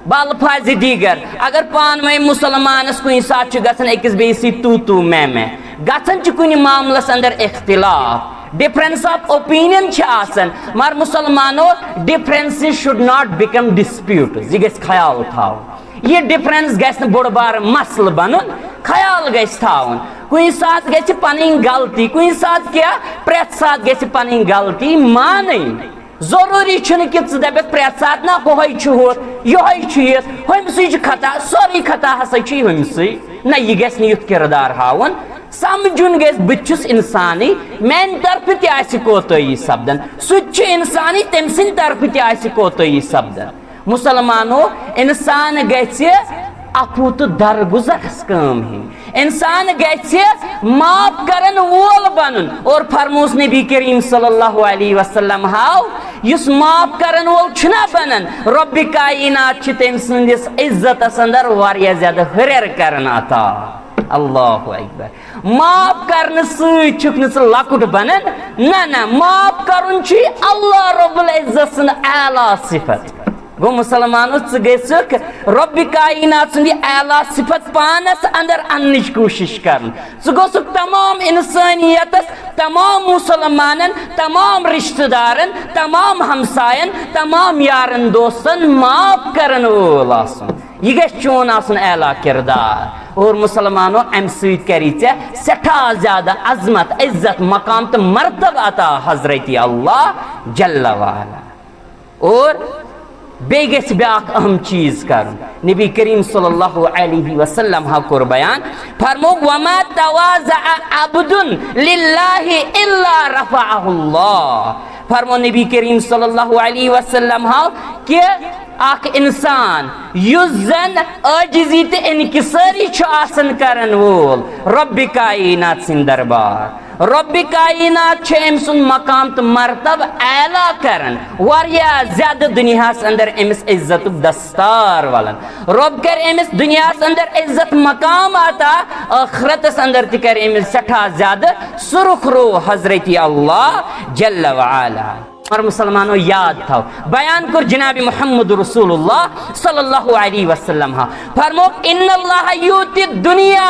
बालफाज दीगर अगर पान वही मुसलमानस कुछ साथ गसन अकिस बेसी तू मैं गसन कुछ मामलस अंदर इख्तिलाफ डिफरेंस ऑफ ओपिनियन मगर मुसलमानो differences should not become dispute यह गस ख्याल थाव यह डिफरेंस गस बोड़ बार मसल बन ख्याल गस थावन कुछ साथ गस पनी गलती कुछ साथ क्या प्रेत साथ गस पनी गलती मान जरूरी कि दपत प्रेत साथ ना यह खता सोरी खता हसा ना यह गस युथ किरदार हावन समझुन गस बुस इंसानी मान तरफ तोतई सपदन सह इंसानी तम सद तरफ तोतई सपदन मुसलमानो इंसान गस अफू तो दरगुजरस काम इंसान गस माफ करन वोल बनन और फरमोस नबी करीम सल्लल्लाहु अलैहि वसल्लम हाव युस माफ करन वोल छना बनन रब्बि कायनात तम सदिस इज्जतस अंदर वारिया ज्यादा हरर करन अता अल्लाहु अकबर माफ करने से लकुट बनन ना माफ करुन अल्लाह रब्बुल इज्जत सद आला सिफत गो मुसलमानो गक रब्बि कायनात सद आला सिफत पानस अंदर अन्निच कोशिश कर गो तमाम इंसानियत तमाम मुसलमानन तमाम रिश्तेदारन तमाम हमसायन तमाम यारन दोस्तन माफ करन वोल यह गस चोन आला किरदार और मुसलमानो अम सरी सठा ज्यादा अजमत इज्जत मकाम तो मर्तब अता हजरत अल्लाह जल्ल वाला और बे गस ब्याक अहम चीज कर नबी करीम सल्लल्लाहु अलैहि वसल्लम हा कोर बयान फरमो वमा तवाज़ा अब्दुन लिल्लाहि इल्ला रफ़अहुल्लाह फरमो नबी करीम सल्लल्लाहु अलैहि वसल्लम हा कि आख इंसान युस जन आजिज़ी ते इनकिसारी करन वोल रब्बि कायनात सिंद दरबार रब्बि कायनात अम सुन मकाम तो मरतब आला करन वारिया ज्यादा दुनियास अंदर अमिस इज्जत दस्तार वालन रब कर अमिस दुनियास अंदर इज्जत मकाम आता आखिरतस अंदर त कर अमिस सठा ज्यादा सुरख रो हजरत अल्लाह जल्ल व अला और मुसलमानों याद था बयान कर जनाब मोहम्मद रसूलुल्लाह सल्लल्लाहु अलैहि वसल्लम हा फरमो इन्नल्लाह युति दुनिया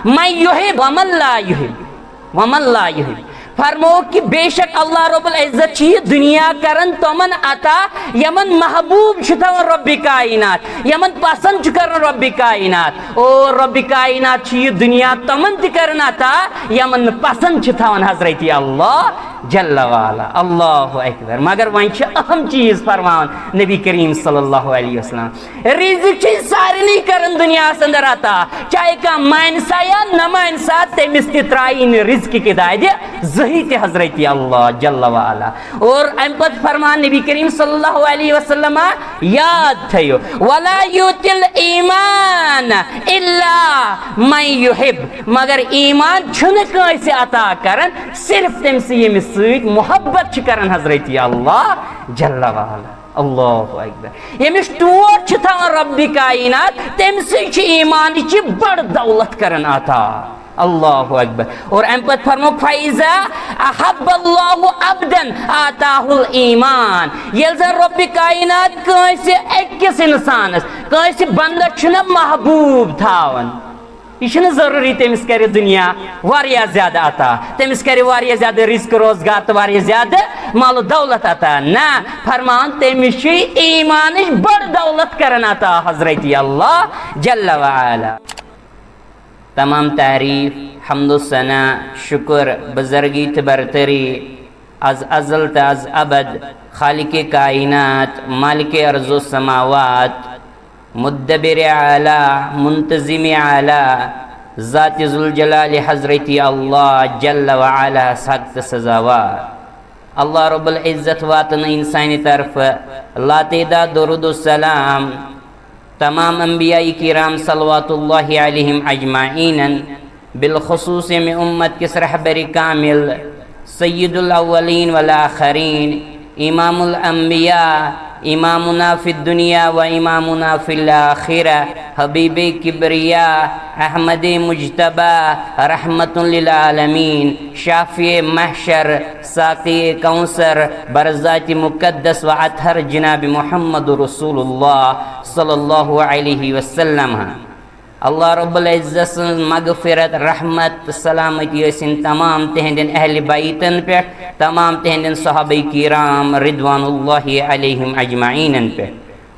मैं युहिब व मन ला युहिब फरमो कि बेशक अल्लाह रब्बुल इज्जत दुनिया करन तमन अता यमन महबूब थवन रब्बि कायनात यमन पसंद करन रब्बि कायनात और रब्बि कायनात दुनिया तमन त करन अता यमन पसंद थवन हजरत अल्लाह जल्ल वाला अल्लाहु अकबर मगर वह अहम चीज फरमान नबी करीम सल्लल्लाहु अलैहि वसल्लम रिज़्क़ सारे करन दुनिया अंदर अता चाहे का मानसा या न मानसा तमिस त्राइन रिज़्क़ के दायदे जही ते हजरत अल्लाह जल्ल वाला और अम पत फरमान नबी करीम सल्लल्लाहु अलैहि वसल्लम याद थयो वला युतिल ईमान इल्ला मन युहिब मगर ईमान छुन कैसे अता करन सिर्फ तम से यमिस मोहब्बत करन हजरत अल्लाह जल्ल वाला अल्लाहु अकबर यमिस टोट थवन रब्बि कायनात तम से ईमान बड़ दौलत करन अता अल्लाहु अकबर और अम पत फरमो फैज़ा अहब्बल्लाहु अब्दन आताहुल ईमान येल जन रब्बि कायनात कैसे अकिस इंसानस कैसे बंदा छुना महबूब थावन यह जरूरी तमिस कर दुनिया वारिया ज्यादा अता तमिस कर वारिया ज्यादा रिस्क रोजगार तो वारिया ज्यादा माल दौलत अता ना फरमान तमिस ईमान बड़ दौलत करन अता हजरत अल्लाह जल्ल व अला तमाम तारीफ हम्दो सना शुक्र बुजुर्गी बरतरी अज अज़ल त अज अबद खालिक कायनात मालिक अर्ज़ो समावात मुद्दबिर आला मुंतज़िम आला ज़ात ज़ुल जलाल हज़रत अल्लाह जल्ल व अला सख्त सज़ावार अल्लाह रब्बुल इज़्ज़त वातन इंसानी तरफ लातेदा दुरूद सलाम तमाम अंबिया किराम सल्लल्लाहु अलैहिम अजमाइन बिलखुसूस में उम्मत के रहबर कामिल सय्यदुल अव्वलीन वल आखरीन इमामुल अंबिया इमामुना फिद दुनिया व इमामुना फिल आखिरा हबीब किबरिया अहमद मुजतबा रहमतुल लिल आलमीन शाफी महशर साक़ी कौसर बरज़ात मुक़द्दस व अतहर जनाब मुहम्मद रसूलुल्लाह सल्लल्लाहु अलैहि वसल्लम। अल्लाह रब्बुल इज़्ज़त मगफिरत रहमत सलामती इन तमाम तिहंदिन अहल बैतन पे, तमाम तिहंदिन सहाबा किराम रिदवानुल्लाहि अलैहिम अजमाइन पे।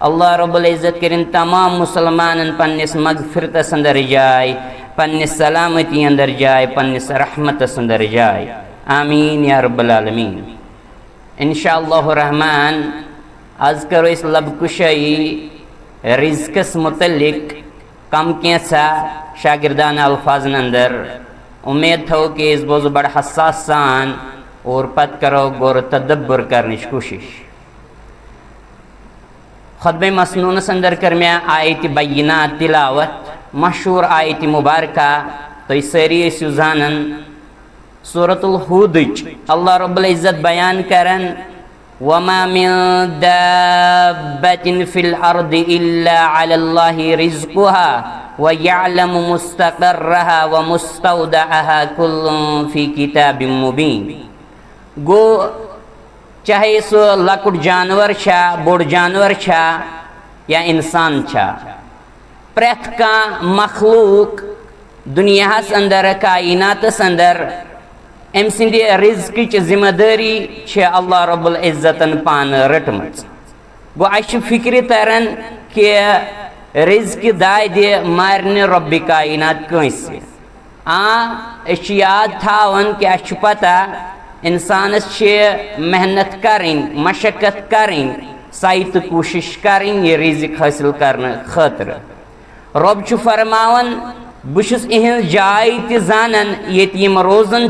अल्लाह रब्बुल इज़्ज़त करिन तमाम मुसलमानन पन्निस मगफिरत अंदर जाए, पन्निस सलामती अंदर जाए, पन्निस रहमत अंदर जाए। आमीन या रब्बल आलमीन। इंशाअल्लाह रहमान आज करो इस लबकुशाई रिज़्क़स मुतल्लिक कम कैसा शागिर्दान अल्फाजन अंदर उम्मीद थो कि इस बोझ बड़ हसास सान और पत करो गौर तदब्बर करने की कोशिश। खुतबे मसनूनस अंदर कर में आयत बय्यिना तिलावत मशहूर आयत मुबारका तो सारी सुजानन सूरतुल हूद अल्लाह रब्बुल इज़्ज़त बयान करन वमा मिन दाब्बतिन फिल अर्दि इल्ला अलल्लाहि रिज़्क़ुहा व यअलमु मुस्तक़र्रहा व मुस्तौदअहा कुल्लुन फी किताबिम मुबीन। गो चाहे सो लकुट जानवर छा, बोड़ जानवर छा या इंसान छा, प्रथ का मखलूक दुनियास अंदर कायनातस अंदर अम सिंद रिज़्क़ जिम्मेदारी अल्लाह रब्बुल इज़्ज़तन पान रटमच। गो अश फिक्र तरन कि रिज़्क़ दाय दे मारने रब्बि कायनात कंस याद थावन कि अश पता इंसानस मेहनत करें, मशक्कत करें, साइत कोशिश करें ये रिज़्क़ हासिल करने खतर। रब छु फरमावन बुशुस इहन जाय ति जानन ये यम रोजन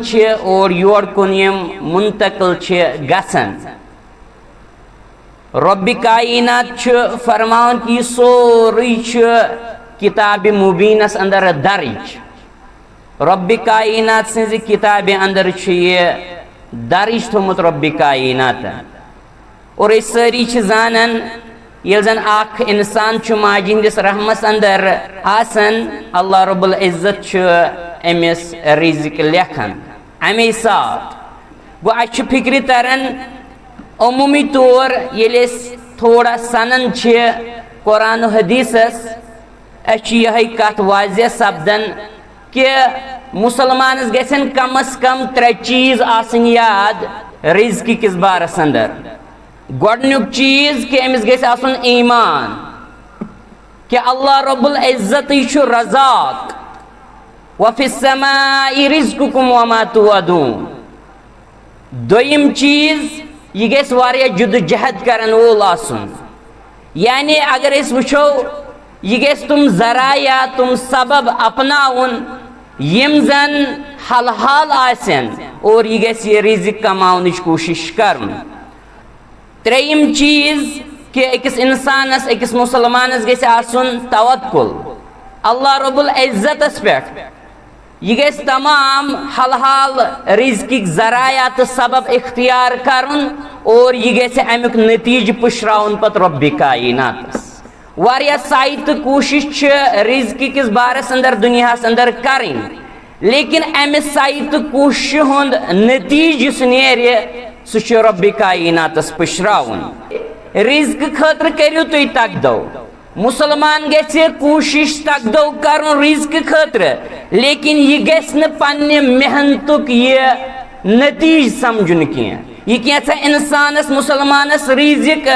और योर कुन यम मुंतकिल गसन। रब्बि कायनात फरमान कि सोरी किताब मुबीनस अंदर दर्ज। रब्बि कायनात सिंज किताब अंदर ये दर्ज थोमुत रब्बि कायनात और इस सारी जानन ये जन आख इंसान माजिंदिस रहमस अंदर आसन अल्लाह रब्बुल इज़्ज़त अमिस रिज़्क़ लेखन अमे साथ। गो अच्छ फिक्र तरन अमूमी तौर ये थोड़ा सनन कुरान हदीसस यह कत वाज़ह सपदन कि मुसलमान गसन कम अज कम 3 चीज़ आसन याद रिज़्क़ किस बारस अंदर। गोडनुक चीज कि अमिस गैस आसन ईमान कि अल्लाह रब्बुल इज़्ज़त छु रज़ाक व फिस समाई रिज़्क़ुकुम व मा तुअदून। दोयम चीज ये गैस वारिया जुदोजहद करन वोल आसन, यानी अगर इस वुचो ये गैस तुम ज़राया तुम सबब अपनाउन यम जन हल हाल आसन और ये गैस ये रिज़्क़ कमाउनिच कोशिश करन। त्रेयम चीज कि अकिस इंसानस अकिस मुसलमानस गैस आसन तवक्कुल अल्लाह रब्बुल इज़्ज़तस पे। यह गैस तमाम हल हाल रिज़्क़ ज़रायात सबब इख्तियार करन और यह गैस अमुक नतीज पुशराउन पत रब्बि कायनातस। वारिया साइत कोशिश रिज़्क़ किस बारस अंदर दुनियास अंदर करें, लेकिन अमे साइत कोशिश हुंद नतीज नेरे सह रब्बि कायनातस पुशराउन। रिज़्क़ खतर करियो तुई तकदो, मुसलमान गैसे कोशिश तकदो करन रिज़्क़ खतर, लेकिन यह गैस न पन्ने मेहनतुक ये नतीज समझुन किया। यह कैसा इंसानस मुसलमानस रिज़्क़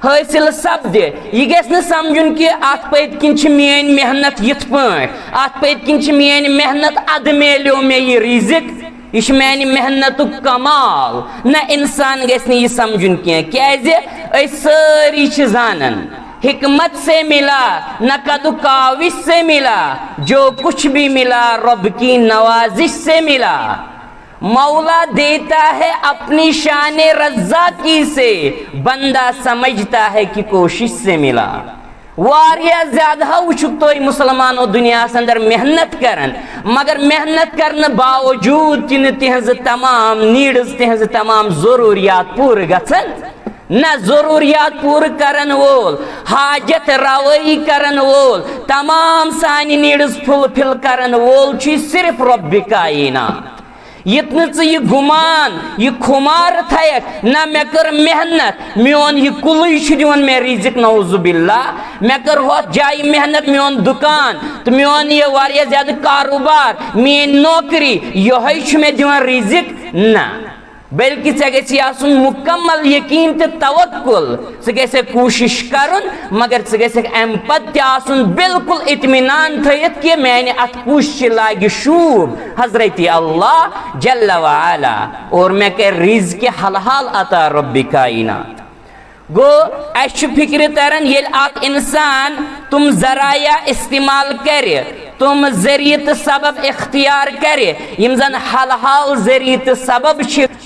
हासिल सपदे यह गैस न समझुन कि अत पत किन मेन मेहनत यथ पाट, अत पत किन मेन मेहनत अद मेलो मे यह रिज़्क़, यह मेन मेहनतुक कमाल। न इंसान गैस न यह समझुन क्या सारी जानन हिकमत से मिला न कदु काविश से मिला, जो कुछ भी मिला रब की नवाजिश से मिला। मौला देता है अपनी शान रज़्ज़ाकी से, बंदा समझता है कि कोशिश से मिला। वारिया ज्यादा वुचुक तो मुसलमानो दुनिया अंदर मेहनत करन, मगर मेहनत करने बावजूद तिन तिहज तमाम नीड्स तिहज तमाम जरूरियात पूर गसन न ज़रूरियात पूर करन वोल, हाजत रवाई करन वोल, तमाम सानी नीड्स फुलफिल करन वोल छि सिर्फ रब्बि कायनात। यह यह गुमान यह खुमार थयक ना मे कर मेहनत मोन यह कुल दिवन मे रिजिक नौजुबिल्ला मे कर हो जाय मेहनत मोन दुकान तो मोन यह वारिया ज्यादा कारोबार मेन नौकरी यह मे दिवन रिजिक ना बल्कि े मुकम्मल यकीन तो तवक्कुल े कोशिश करुन मगर अम पे बिल्कुल इत्मीनान थयत कि मैंने अत कुछ लाग शूब हजरत अल्लाह जल्ल व अला और मे कर रिज़्क़ हलाल अता रब्बि कायनात। गो अश फिक्र तरन ये इंसान तुम जराया इस्तेमाल करे तुम जरियत सबब इख्तियार करे यम जन हलाल जरियत सबब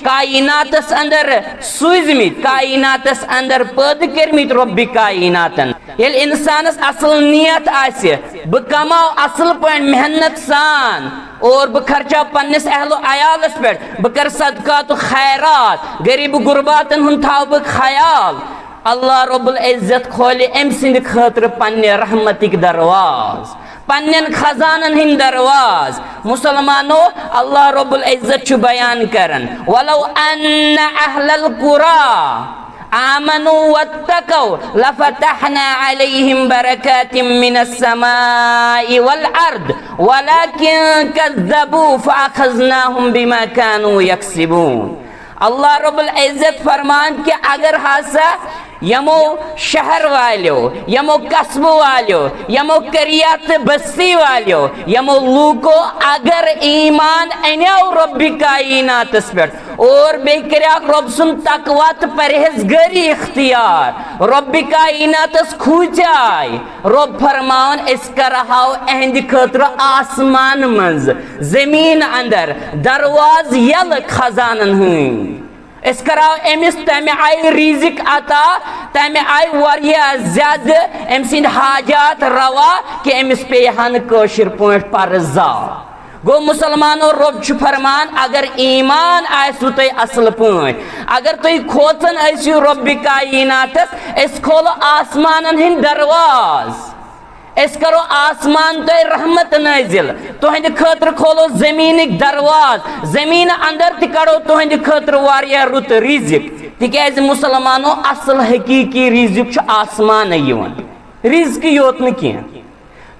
कायनातस अंदर सूझमित कायनातस अंदर पैदा करमित रब्बि कायनातन येल इंसानस असल नियत आसे ब कमाओ असल पे मेहनत सान और ब खर्चा पन्निस अहलो अयालस पे ब कर सदकात खैरात गरीब गुरबातन हुन थाव ब ख्याल अल्लाह रब्बुल इज्जत खोले अम सिंद खतर पन्ने रहमतिक दरवाज पन्नन खजानन हिंद दरवाज। मुसलमानो अल्लाह रब्बुल इज्जत छु बयान करन वलौ अन्ना अहलल कुरा आमनु वत्तकौ लफतहना अलैहिम बरकातिम मिनस समाई वल अर्द वलाकिन कज़्ज़बू फअखज़नाहुम बिमा कानू यक्सिबून। अल्लाह रब्बुल इज्जत फरमान कि अगर हासा यमो शहर वालो यमो कस्बो वालो यमो करियात बस्ती वालो यमो लूको अगर ईमान अनो रब्बि कायनातस पे और बे कर्याक रब सुन तकवा तो परहेजगारी इख्तियार रब्बि कायनातस खूचाय रब फरमान इस करहाव अहंद खतर आसमान मज जमीन अंदर दरवाज यल खजानन हंद इस कराव एमिस तमे आई रिजिक अता तमे आई वारिया ज्यादा एम सिंद हाजात रवा कि एमिस पे हन कशिर पॉइंट पर जा गो मुसलमानो रब छु फरमान अगर ईमान आसु तय असल पॉइंट अगर तुई खोतन आसु रब्बि कायनातस इस खोलो आसमानन हिंद दरवाज इस करो आसमान तो रहमत नाजिल तुहंद खतर खोलो जमीनिक दरवाज जमीन अंदर ति करो तुहंद खतर वारिया रुत रिजिक तिकाज मुसलमानो असल हकीकी रिजिक छु आसमान यवन रिजिक योत न किया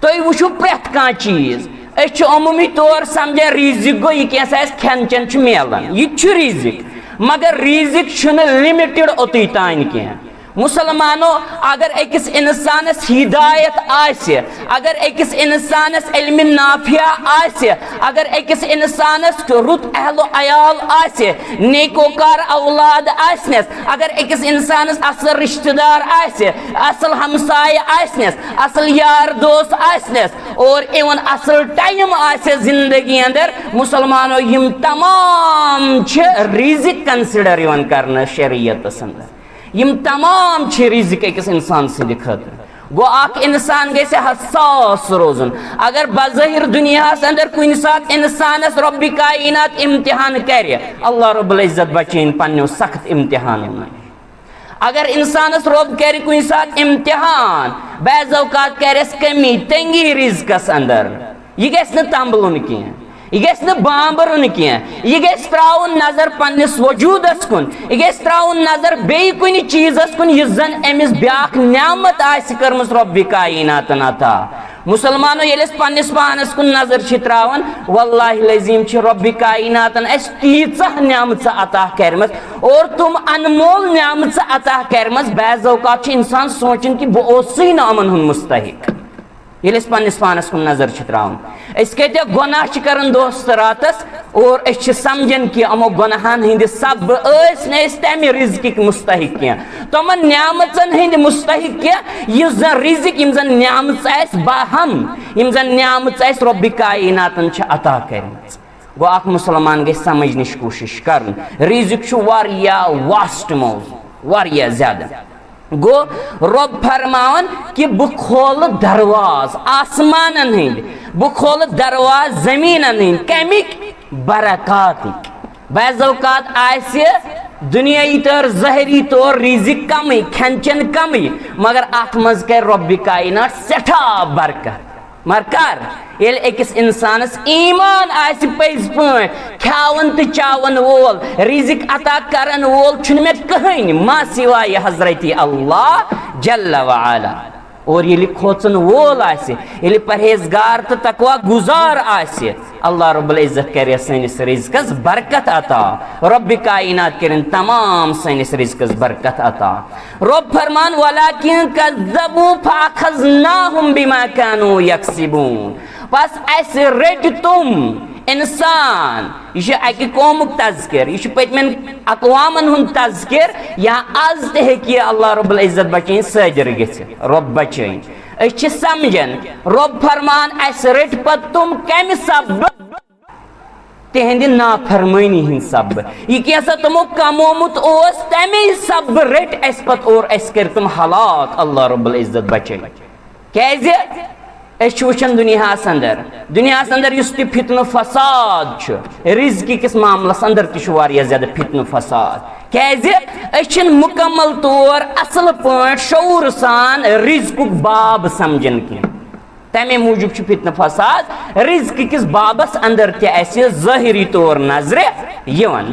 तुई वुचु प्रेथ का चीज अछ अमूमी तौर समझे रिजिक गो यह कैसा खेन चन छु मिलन यह छु रिजिक मगर रिजिक छुन लिमिटेड ओतई तान किया। मुसलमानो अगर अकिस इंसानस हिदायत आसे अगर अकिस इंसानस इल्म नाफिया आसे अगर अकिस इंसानस रुत अहलो अयाल आसे नेकोकार औलाद आसनस अगर अकिस इंसानस असल रिश्तेदार आसे असल हमसाय आसनस असल यार दोस्त आसनस और इवन असल टाइम आसे जिंदगी अंदर मुसलमानो यम तमाम रिजिक कंसिडर यवन करना शरीयतस अंदर यम तमाम रिजिक अकिस इंसान सिंद खतर गो अख इंसान गसे हसास रोजन अगर बज़ाहिर दुनिया अंदर कुन सात इंसानस रब्बि कायनात इम्तिहान करे अल्लाह रब्बुल इज्जत बचीन पन्नो सख्त इम्तिहान अगर इंसानस रब करे कुन सात इम्तिहान बैज़ औकात करेस कमी तंगी रिज़्क़स अंदर यह गस न तंबलुन किया यह गस न बांबरुन किया यह गस त्राउन नजर पन्निस वजूदस कुन यह गस त्राउन नजर बे कुन चीजस कुन यह जन अमिस ब्याक नियामत आसि करमस रब्बि कायनातन अता। मुसलमानो येलिस पन्निस पानस कुन नजर छ त्रावन वल्लाहि लजीम छ रब्बि कायनातन अस तीसह नियामत अता करमस और तुम अनमोल नियामत अता करमस बैज़ औकात छ इंसान सोचन कि बो ओसै न अमन हुन मुस्तहिक येलिस पन्निस पानस कुन नजर छ त्रावन अस कते गुनाह छ करन दोस्त रातस और अस छ समझन कि अमो गुनाहन हिंद सब अस न तमे रिज़्क़ मुस्तहिक किया तमन नियामतन हिंद मुस्तहिक किया यस जन रिज़्क़ यम जन नियामत आस बाहम यम जन नियामत आस रब्बि कायनातन छ अता करमस गो अख मुसलमान गे समझनिश कोशिश करन रिज़्क़ छ वारिया वास्ट मौजू वारिया ज्यादा गो रब फरमान कि बह खोल दरवाज आसमानन हिंद बह खोल दरवाज जमीनन हिंद कमिक बरकातिक बैज़ औकात आसे दुनियाई तौर ज़ाहिरी तौर रिजिक कमी खेन चेन कमी मगर अत मज कर रब्बि कायनात सेठा बरकत मगर कर ये अकिस इंसानस ईमान आसि पज पे खावन तो चावन वोल रिजिक अता करन वोल छुन में कहीं मा सिवाय हजरत अल्लाह जल्ल व अला और ये खोचन वोल आसे ये परहेजगार तो तकवा गुजार आसे अल्लाह रब्बुल इज्जत करे सनिस रिज़्क़स बरकत अता रब्बि कायनात करें तमाम सनिस रिज़्क़स बरकत अता रब फरमान वलाकिन कज़्ज़बू फअख़ज़नाहुम बिमा कानू यक्सिबून बस ऐसे रेट तुम इंसान यह अकि कौमुक तज़किर यह पतमन अक़वामन हुंद तज़किर या आज ते अल्लाह रब्बुल इज्जत बचन सजर गि रब बचन अस समझन रब फरमान अस रट पत तुम कम सब तिहंद नाफरमानी हिंद सब यह कैसा तुमो कमोमुत तमे सब रट अस पत और अस कर तुम हलाक अल्लाह रब्बुल इज्जत बचन क्या वुचान दुनियास अंदर फितन फसाद रिज़्क़ किस मामलस अंदर ज्यादा फितन फसाद क्या मुकम्मल तौर असल पे शऊर सान रिज़्क़ुक बाब समझन कह तमे मूजूब फितन फसाद रिज़्क़ किस बाबस अंदर ज़ाहिरी तौर नजर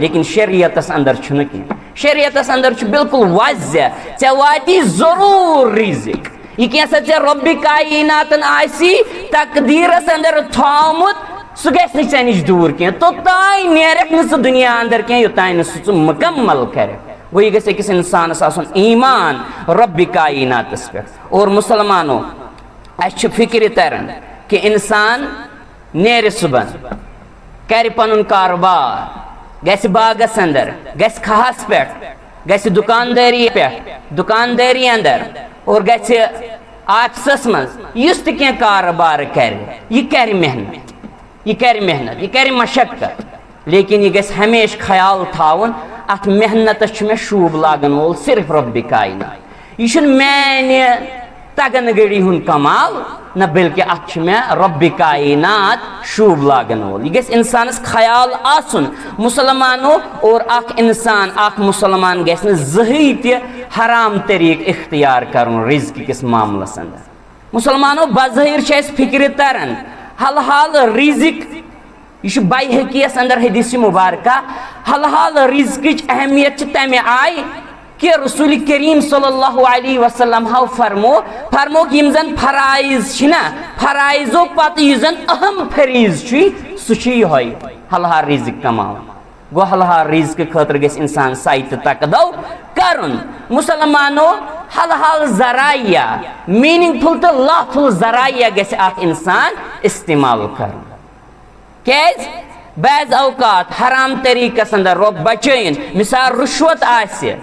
लेकिन शरीयतस अंदर कह शरीयतस अंदर बिल्कुल वाज़ह ऐ वाती जरूर रिज़्क़ यह कैसा रब्बि कायनातन आसी तकदीरस अंदर थामुत सह गि चे नश दूर कह तोतान नेरक न दुनिया अंदर कह योतान सह मुकम्मल कर गो यह गस इंसानस आसन ईमान रब्बि कायनातस पे और मुसलमानों अस फिक्र तरन कि इंसान नेर सुबह कर पन कारोबार गस बागस अंदर गस खहस पे गस दुकानदारी अंदर और गस आफिसस मज कह कारोबार कर मेहनत यह कर मशक्कत लेकिन यह गस हमेश ख्याल थावन अत मेहनतस मे शूब लागन वोल सिर्फ रब्बि कायनात यह माने तगन गड़ी हुन कमाल न बल्कि अत मे रब्बि कायनात शूब लागन वोल यह गस इंसानस ख्याल आसुन मुसलमानों और इंसान मुसलमान गस ज़ही त हराम तरीक इख्तियार करन रिज़्क़ किस मामलस अंदर मुसलमानों बज़ाहिर फिक्र तरन हल हाल रिज़्क़ यह बैहक़ीयस अंदर हदीस मुबारका हल हाल रिज़्क़ अहमियत तमे आय कि रसूल करीम सल्लल्लाहु अलैहि वसल्लम हाव फरमो कि यम फराइज फराइजो पत अहम फरीज सह हल हाल रिज़्क़ कमाव गो हल हाल रिज़्क़ खतर गस इंसान सत तकदो करन मुसलमानों हल हाल ज़राया मीनिंगफुल तो लॉफुल ज़राया गस इंसान इस्तेमाल कर क्या बाज़ औकात हराम तरीक़स अंदर रब बचन मिसाल रुश्वत आसे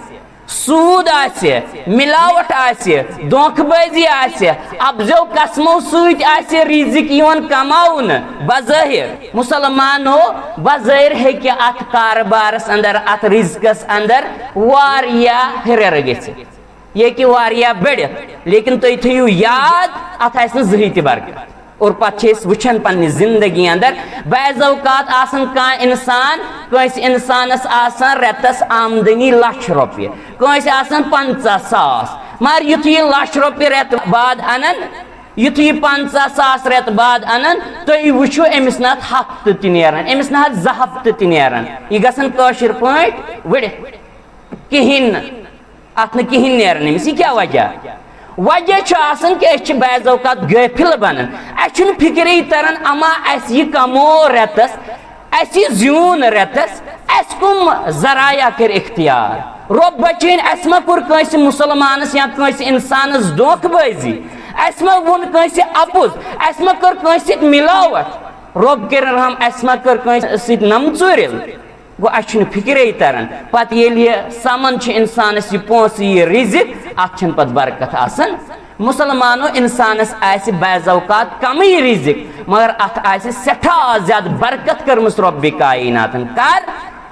सूद आसे मिलावट आसे धोखबाजी आसे अफजो कसमों सत रिज़्क़ यवन कमाउन बज़ाहिर मुसलमानों बज़ाहिर हेकि अत कारोबारस अंदर अत रिज़्क़स अंदर वारिया हिरर गसित यह कि वारिया बढ़ित लेकिन तुम थो याद अत आस ज़ही त बरकत और पे वुचान पन्ने जिंदगी अंदर बाज़ औकात आसन कह इंसान कंस इंसानस आसान रेतस आमदनी लक्ष रुपये कंस आसान 50,000 मगर युथ यह लक्ष रुपये रेत बाद अनन युथ यह 50,000 रेत बाद अनन तुम वुचो अमिस ना हफ्त तन अमिस ना 2 हफ्त तन यह गसन कशर पे वड़ित कहें अत न कहें नेरन अमिस यह क्या वजह कि बाज़ औकात गफिल बनन अ फिक्रे तरन अमा अस यह कमो रेतस अस जून रेतस अस कुम ज़राया कर इख्तियार रब बचन अस मा कोर कंस मुसलमानस या कंस इंसानस धोखबाजी अस मा वोन कंस अपुज अस मा कर कंस मिलावट रब कर हम अस मा कर कंस नमचुरिल गो अ फिक्रे तरन पत समन इंसानस यह पोस यह रिज़्क़ अत पत बरकत आसन मुसलमानों इंसानस आस बाज़ औकात कमी रिज़्क़ मगर अत आस सठा ज्यादा बरकत करमस रब्बि कायनातन कर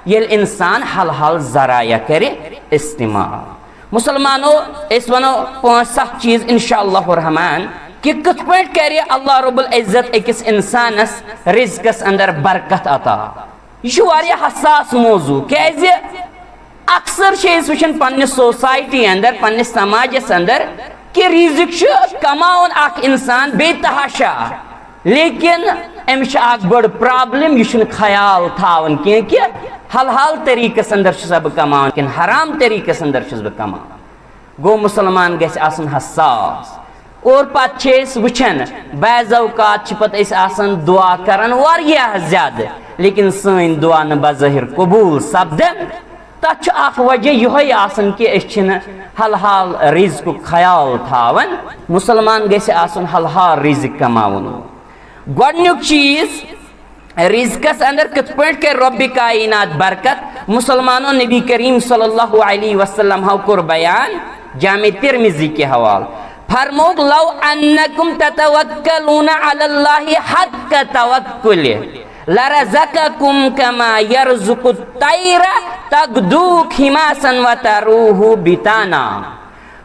ये इंसान हल हल ज़राया करे इस्तेमाल मुसलमानों इस वनो 5-7 चीज इंशाअल्लाह रहमान कि कथ पट करे अल्लाह रब्बुल इज्जत अकिस इंसानस रिज़्क़स अंदर बरकत अता यह हसास मौजू क्या अक्सर वुचन पन्ने सोसाइटी अंदर पन्ने समाजस अंदर कि रिजिक कमाउन अख इंसान बेतहाशा, लेकिन अमिस बड़ प्रॉब्लम यह ख्याल थावन कि हल तरीकस अंदर बह कमान कि हराम तरीकस अंदर बह कमान। गो मुसलमान गस आसन हसास। और पे वुचन बाज़ औकात पत दुआ करान वारियाह ज्यादा, लेकिन सन दुआ न बज़ाहिर कबूल सपदन। तथ वजह यह कि हल हाल रिज़्क़ ख्याल थावन। मुसलमान गस आसन हल हाल रिज़्क़ कमाउन। गोडनुक चीज रिज़्क़स अंदर कित पट कर रब्बि कायनात बरकत। मुसलमानों नबी करीम सल्लल्लाहु अलैहि वसल्लम हाउ कुर बयान जामे तिरमिज़ी के हवाल फरमौक लौ अन्नकुम ततवक्कलूना अलल्लाहि हक्क तवक्कुलि लरज़क़कुम कमा यरज़ुक़ुत तैरा तगदू खिमासन व तरूहु बिताना।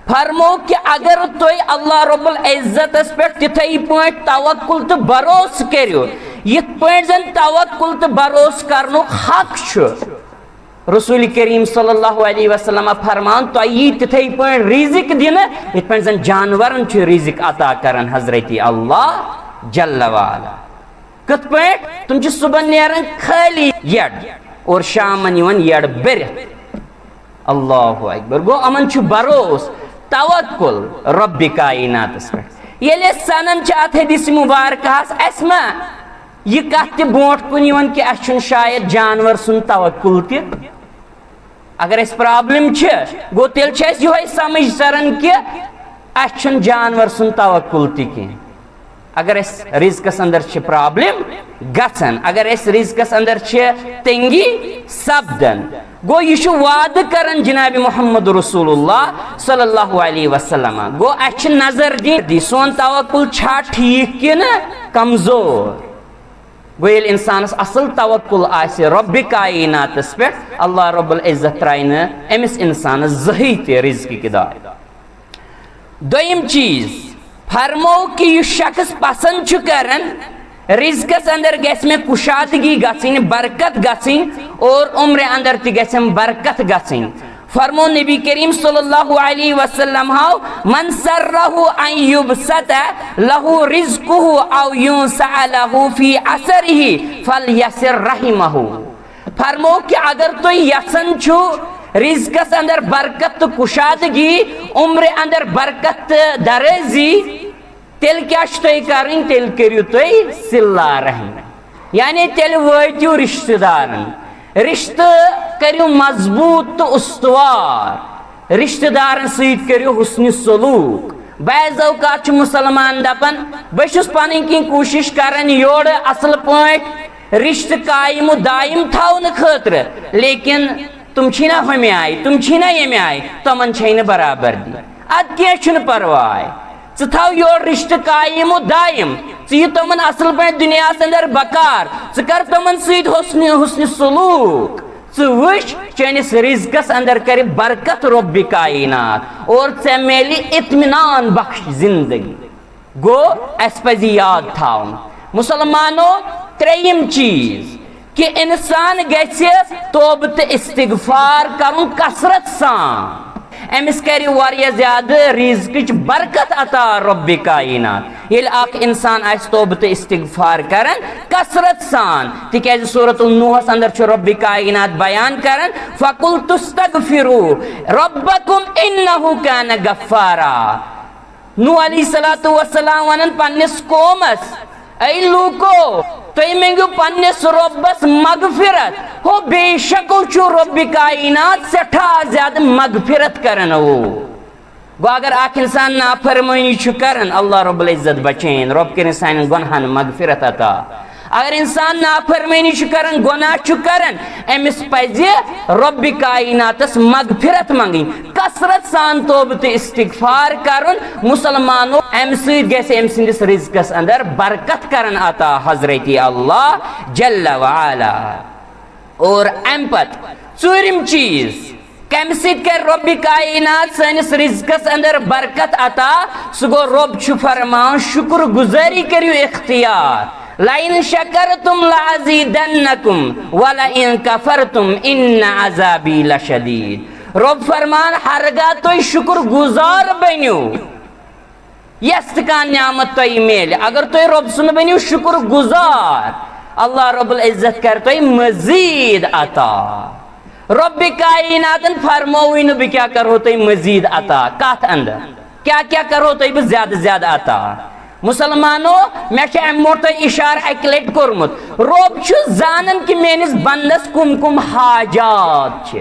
फरमो कि अगर तुम अल्लाह रब्बुल इज्जतस पे तिथै पट तवक्कुल तो भरोस करियो, यिथ पट जन तवक्कुल तो भरोस करनो हक छु। रसूल करीम सल्लल्लाहु अलैहि वसल्लम फरमान तो यी तिथै पट रिज़्क़ दिन यिथ पट जन जानवरन छु रिज़्क़ अता करन हज़रत अल्लाह जल्ल वाला। कत पट तुम छु सुबह नेरन खाली यड और शामन यवन यड बर। अल्लाहु अकबर। गो अमन छु भरोस तवक्कुल रब्बि कायनातस पे। ये सनन अत हदीस मुबारक असमा यह कत ब्रोट कुन कि अस शायद जानवर सुन तवक्कुल ति। अगर अस प्रॉब्लम गो तेल यह समझ तरन कि अस जानवर सुन तवक्कुल ति कह। अगर अस रिज़्क़स अंदर प्रॉब्लम गसन, अगर अस रिज़्क़स अंदर तंगी सपदन, गो यह वाद करन जनाब मोहम्मद रसूलुल्लाह सल्लल्लाहु अलैहि वसल्लम। गो अस नजर दी सोन तवक्कुल छा ठीक कि न कमजोर। गो ये इंसानस असल तवक्कुल आसे रब्बि कायनातस पे, अल्लाह रब्बुल इज्जत त्राय न अमिस इंसानस जही ते रिज़्क़ की दाद। दोयम चीज फरमो कि यह शख्स पसंद छु करन रिज़्क़स अंदर गस में कुशादगी गसिन, बरकत गसिन और उम्र अंदर ति गसम बरकत गसिन। फरमो नबी करीम सल्लल्लाहु अलैहि वसल्लम हाउ मन सर्रहु अन युबसत लहु रिज़्क़ुहु औ युसअलहु फी असरिही फलयसिर रहिमहु। फरमो कि अगर तो यसन छु रिज़्क़स अंदर बरकत तो कुशादगी, उम्र अंदर बरकत दराजी, तेल क्या करें, तेल करियो तुम सिल्ला रहम, यानी तेल वतियो रिश्तेदारन, रिश्ते करियो मजबूत तो उस्तवार, रिश्तेदारन सहित करियो हुस्न सलूक। बाज़ औकात मुसलमान दपन बस पन की कोशिश करन योड़ असल पॉइंट रिश्ते कायम दायम थावन खतर, लेकिन तुम छीना हमें आए, तुम छीना ये में आए, तमन छीन बराबर दी। अद क्या परवाह थाव योर रिश्ते कायम दायम, तमन असल पे दुनिया अंदर बकार, कर तमन सहित हुस्न सलूक, वुच चनिस रिज़्क़स अंदर कर बरकत रब्बि कायनात और ऐ मेली इत्मीनान बख्श जिंदगी। गो अस पज़ याद थावन मुसलमानों त्रेयम चीज कि इंसान गछ तौबत इस्तिग़फ़ार करुन कसरत सान, अमिस कर वारिया ज्यादा रिज़्क़ बरकत अता रब्बि कायनात। ये अख इंसान आस तौबत इस्तिग़फ़ार करन कसरत सान, तिकाज सूरतुल नूहस अंदर रब्बि कायनात बयान करन फ़कुल तुस्तग़फ़िरू रब्बकुम इन्नहु कान गफ़्फ़ारा। नूह अलैहिस्सलातु वस्सलाम वनन पन्निस कौमस ऐ लूको तुम मंगो पन्निस रब्बस मगफिरत, हो बेशक छु रब्बि कायनात सठा ज्यादा मगफिरत करन वो। गो अगर आख इंसान नाफरमानी छु करन, अल्लाह रब्बुल इज्जत बचेन, रब कर सान गुनाहन मगफिरत अता। अगर इंसान नाफरमानी छु करन, गुनाह छु करन, अमिस पज़ रब्बि कायनातस मगफिरत मंगी, कसरत सान तौबत इस्तिग़फ़ार करन। मुसलमानों अम सिंदिस रिज़्क़स अंदर बरकत करन अता हज़रत अल्लाह जल्ल व अला। और अम पत चूरिम चीज कम कर रब्बि कायनात सनिस रिज़्क़स अंदर बरकत अता, सो गो रब छु फरमान शुक्र गुजारी करियो इख्तियार लाइन शकरतुम लाज़ीदन्नकुम वलाइन कफरतुम इन्न अज़ाबी लशदीद। रब फरमान हरगा तुम शुक्र गुजार बनो यस का न्यामत तुम मेल अगर तुम रब सुन बनो शुक्र गुजार अल्लाह रब्बुल इज्जत कर तुम मजीद अता। रब्बी कायनातन फरमावी न क्या करो तुम मजीद अता कत अंदर क्या क्या करो तुम ज्यादा ज्यादा अता। मुसलमानो मे मोट इशार अक लट कोर्मुत रब जानन कि मेनिस बंदस कुम कुम हाजात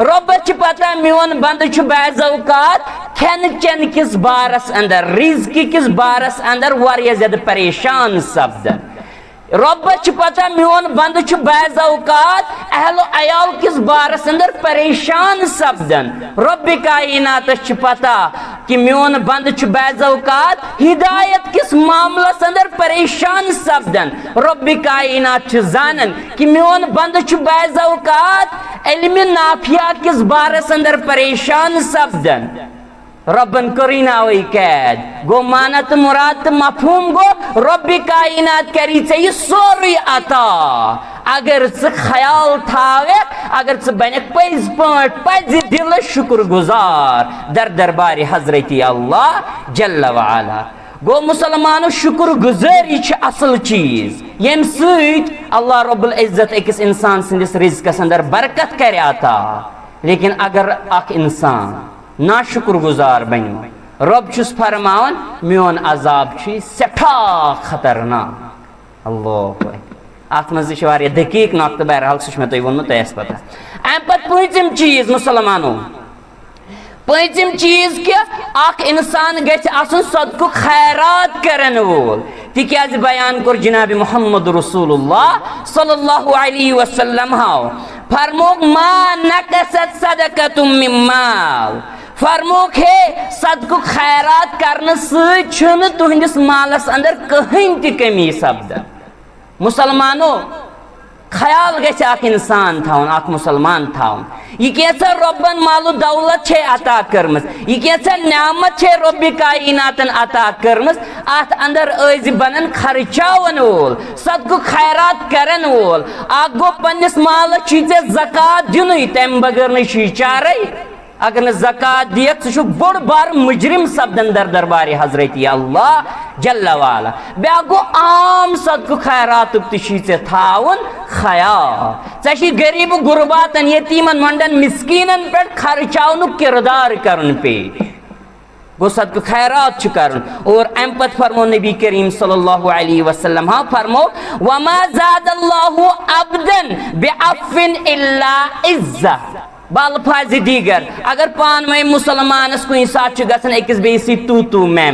रबस पता मोन बंद बाज़ौकात खेन चन किस बारस अंदर रिज़्क़ किस बारस अंदर वारिया ज्यादा परेशान सपदन। रबस पता मोन बंद बाज़ौकात अहलो अयाल किस बारस अंदर परेशान सपदन। रब्बी कायनात पता कि मोन बंद बाज़ौकात हिदायत किस मामलस अंदर परेशान सपदन। रब्बी कायनात जानन कि मोन बंद बाज़ौकात इल्म नाफिया किस बारस अंदर परेशान सपदन। रब्बन करीना वही कैद गो मानत मुराद मफहूम गो रब्बी कायनात करी ये सोरी अता अगर ख्याल थावे अगर बन पज पज दिल शुक्र गुजार दर दरबार हजरत अल्लाह जल्ल वाला। गो मुसलमानो शुक्र गुजारी असल चीज यम सत अल्लाह रब्बुल इज्जत अकिस इंसान सिंदिस रिज़्क़स अंदर बरकत कर अता। लेकिन अगर अख इंसान ना शुक्र गुजार बनो रब फरमान मोन अजाब सठा खतरनाक। अल्लाह अत मज दकीक नक्त बहरहाल सह मे वो तह पता। अम पत पम चीज मुसलमानो पम चीज कि अख इंसान गसन सदकु खैरात करन वोल तिक्याज बयान कोर जनाब मोहम्मद रसूलुल्लाह सल्लल्लाहु अलैहि वसल्लम हाव फरमोक मा नकसत सदकतुम मिन माल फरमोक है सदकु खैरात करने सु तुहंदिस मालस अंदर कहीं ति कमी सपद। मुसलमानो ख्याल गख इंसान थावन अख मुसलमान थावन यह कैसा रब्बन मालू दौलत छे अता करमस यह कैसा न्यामत छे रब्बी कायनातन अता करमस अत अंदर अज बनन खर्चावन वोल सदकु खैरात करन वोल अख गो पन्निस माल ज़कात दिन तम बगैर न चारे अगर न ज़कात दियत सह बोड़ बार मुजरिम सपदन दर दरबार हजरत अल्लाह जल्ल वाला। ब्या गो आम सदकु खैरात थावन ख्याल चे गरीब गुरबातन यतीमन मंडन मिस्कीनन पे खर्चावन किरदार कर पे गो सदकु खैरात कर। और अम पत फरमो नबी करीम सल्लल्लाहु अलैहि वसल्लम हाँ फरमो वमा ज़ादल्लाहु अब्दन बिअफ़्विन इल्ला इज़्ज़ा बालफाज दीगर अगर पान में मुसलमानस कुन साथ गसन अकिस बेस तू तू मैं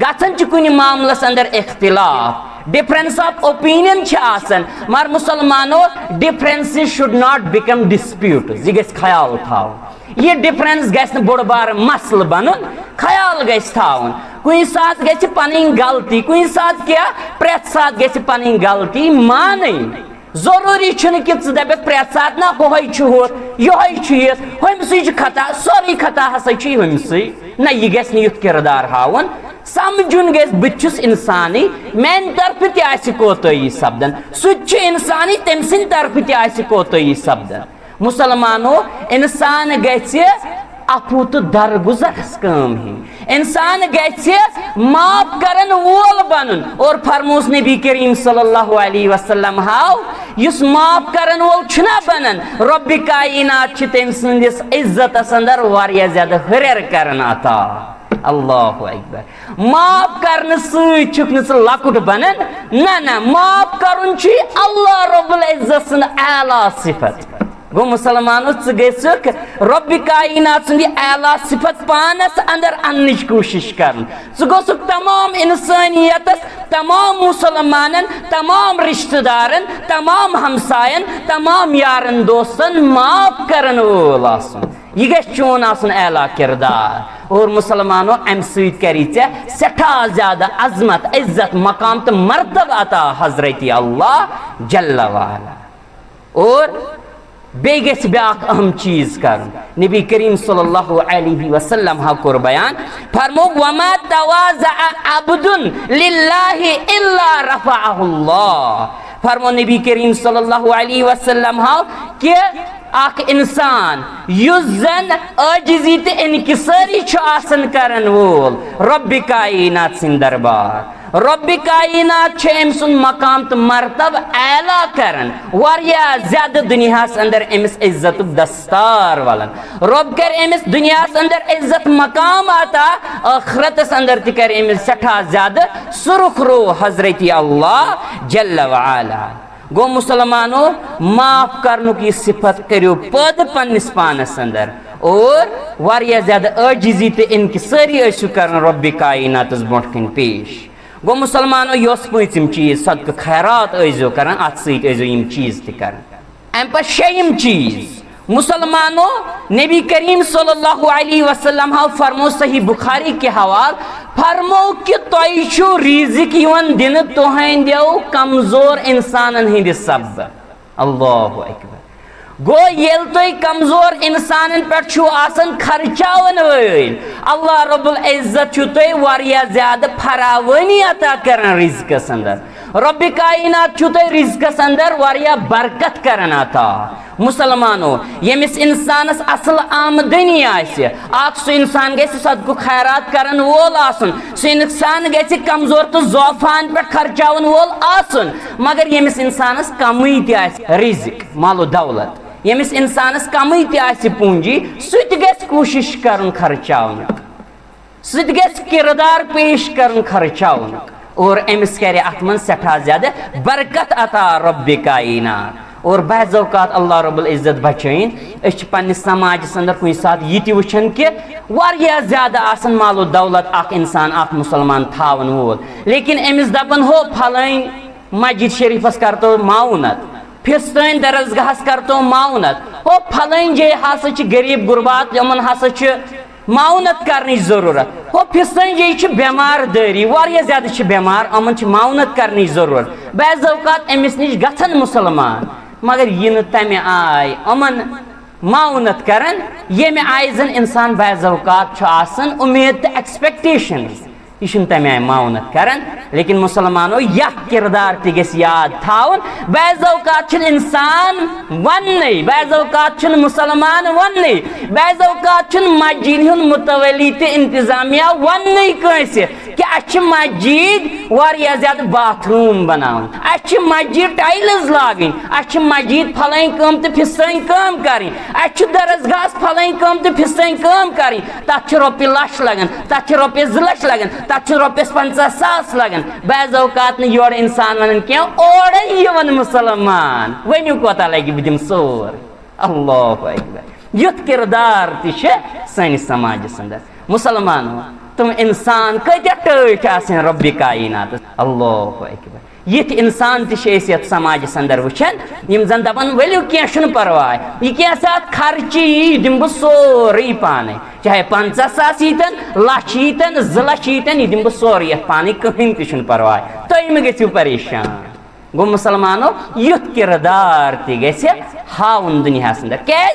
गसन कुन मामलस अंदर इख्तिलाफ डिफरेंस ऑफ ओपिनियन मगर मुसलमानो difference should not become dispute यह गस ख्याल थावन यह डिफरेंस गस बोड़ बार मसल बन ख्याल गस थावन कुन साथ गस पनी गलती कुन साथ क्या प्रेत साथ गस पनी गलती मान जरूरी कि दप प्रेत सात ना यह खता सोरी खता हसा ना यह गस युथ किरदार हावन समझुन गस बुस इंसानी मेन तरफ तोतई सपदन सह इंसानी तम सिंद तरफ तोतई सपदन। मुसलमानो इंसान गस अफू तो दरगुजरस कम ही इंसान गस माफ करन वोल बनन। और फरमोस नबी करीम सल्लल्लाहु अलैहि वसल्लम हाव युस माफ करन वोल छना बनन रब्बी कायनात तम सिंदिस इज्जतस अंदर वारिया ज्यादा हरेर करन अता। अल्लाहु अकबर माफ करने सह लकुट बनन ना ना माफ करन अल्लाह रब्बुल इज्जत सुन आला सिफत। गो मुसलमानो गक रब्बी कायनात सुंदी आला सिफत पानस अंदर अन्निच कोशिश कर गोस तमाम इंसानियत तमाम मुसलमानन तमाम रिश्तेदारन तमाम हमसायन तमाम यारन दोस्तन माफ करन वोल आसन यह गस चोन आसन आला किरदार। और मुसलमानो अम सत करी सठा ज्यादा अजमत इज्जत मकाम तो मर्तब अता हजरत अल्लाह जल्ल वाला। और बे गछ ब्याक अहम चीज कर नबी करीम सल्लल्लाहु अलैहि वसल्लम हा कोर बयान फरमो वमा तवाज़ा अब्दुन लिल्लाहि इल्ला रफ़अहुल्लाह। फरमो नबी करीम सल्लल्लाहु अलैहि वसल्लम हा कि आख इंसान युस जन आजिज़ी ते इनकिसारी छ आसन करन वोल रब्बि कायनात सिन दरबार रब्बि कायनात छ एम सुन मकाम तो मर्तब आला करन वारिया ज्यादा दुनिया अंदर एमिस इज्जत दस्तार वालन रब कर एमिस दुनिया अंदर इज्जत मकाम आता आखिरत अंदर ति कर एमिस सठा ज्यादा सुरख रो हजरत अल्लाह जल्ल व अला। गो मुसलमानो माफ करने की सिफत करो पद पन्निस पानस अंदर और वारिया ज्यादा आजिज़ी ते इनकिसारी ऐसु करन रब्बि कायनात ब्रोट कन पेश। गो मुसलमानो योस पूछम चीज सदक खैरात ऐजो करन अत सत ऐजो यम चीज त करन। अम पर शेयम चीज मुसलमानो नबी करीम सल्लल्लाहु अलैहि वसल्लम हा फरमो सही बुखारी के हवाल फरमो कि तोयशु रिज़िक यवन दिन तोहंदो कमजोर इंसानन हिंद सब। अल्लाहु अकबर। गो येल तो कमजोर इंसान पे खर्चावन वल अल्लाह रब्बुल इज्जत छु तो वारिया ज्यादा फरावनी अता करन रिज़्क़स अंदर रब्बि कायनात छु तो रिज़्क़स अंदर वारिया बरकत करन अता। मुसलमानो यमिस इंसानस असल आमदनी आसे आख सु इंसान गए सदको खैरात करन वोल आसन सु इंसान गए कमजोर तो ज़ोफान पे खर्चावन वोल आसन मगर यमिस इंसानस कमी त आसे रिज़्क़ मालो दौलत यमिस इंसानस कमी त आसे पूंजी सुत गस कोशिश करन खर्चावन सुत गस किरदार पेश करन खर्चावन और एमिस करे अतमन सठा ज्यादा बरकत अता रब्बि कायनात। और बाज़ औक़ात अल्लाह रब्बुल इज़्ज़त बचाइन अस पन्निस समाज अंदर कुछ सात ये वुचन कि वारिया ज्यादा आसन मालो दौलत अख इंसान अख मुसलमान थावन वोल लेकिन अमिस दपन हो फलाइन मस्जिद शरीफस करतो माउनत फिस्तन दरसगाहस करतो माउनत हो फलाइन जय हसा गरीब गुरबात यमन हसा माउनत करने जरूरत हो फिस्तन जय बेमार दारी वारिया ज्यादा बेमार अमन माउनत करने जरूरत बाज़ औक़ात अमिस निश गछन मुसलमान मगर यह तमे आय अमन माउनत करन ये आय जन इंसान बाज़ औक़ात उम्मीद तो एक्सपेक्टेशन यह तमे आय माउनत करन लेकिन मुसलमानो यह किरदार तस याद थावन बाज़ औक़ात इंसान वन बाज़ औक़ात मुसलमान वन बाज़ औक़ात मस्जिद हुंद मुतवली तो इंतजामिया वन कंस कि अच्छ मस्जिद वारिया ज्यादा बाथरूम बनावन अच्छ मस्जिद टाइल्स लागन अच्छ मस्जिद फलाइन कम तो फिसाइन कम करें अच्छ दरसगाह फलाइन कम तो फिसाइन कम करें तथ रोपये लक्ष लगन तथ रोपये 2 लाख लगन तथ रोपये 50,000 लगन बाज़ औक़ात योर इंसान वन कह ओर मुसलमान वनु कोता लगे बह दिम सोर। अल्लाहु अकबर। युथ किरदार तस समाज अंदर मुसलमानो तुम इंसान कत्या टठ रब्बि कायनात। अल्लाहु अकबर। यथ इंसान तथ समाज अंदर वुचन यम जन दपन वलियो कह परवाय यह क्या साथ खर्ची दिम बह सोरे पाने चाहे 50,000 यीतन लक्ष यीतन 2 लाख यीतन यह दिम बह सोरे पाने कहीं तह परवाय तुम गो परेशान। गो मुसलमानो युथ किरदार हावन दुनिया अंदर क्या